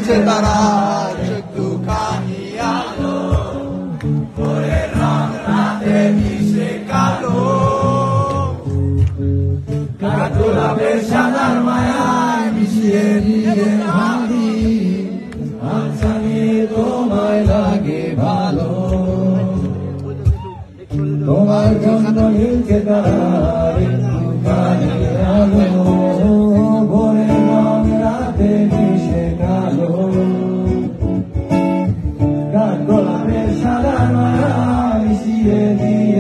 নীলছে তারা একটুখানি আলো ভোরের রং রাতে মিশে কালো কাঠগোলাপের সাদার মায়ায় মিশিয়ে নিয়ে ভাবি আচ্ছা নিয়ে তোমায় লাগে ভালো তোমার জন্য নীলছে তারা একটুখানি আলো ভোরের রং রাতে মিশে কালো কাঠগোলাপের সাদার মায়ায় মিশিয়ে দিয়ে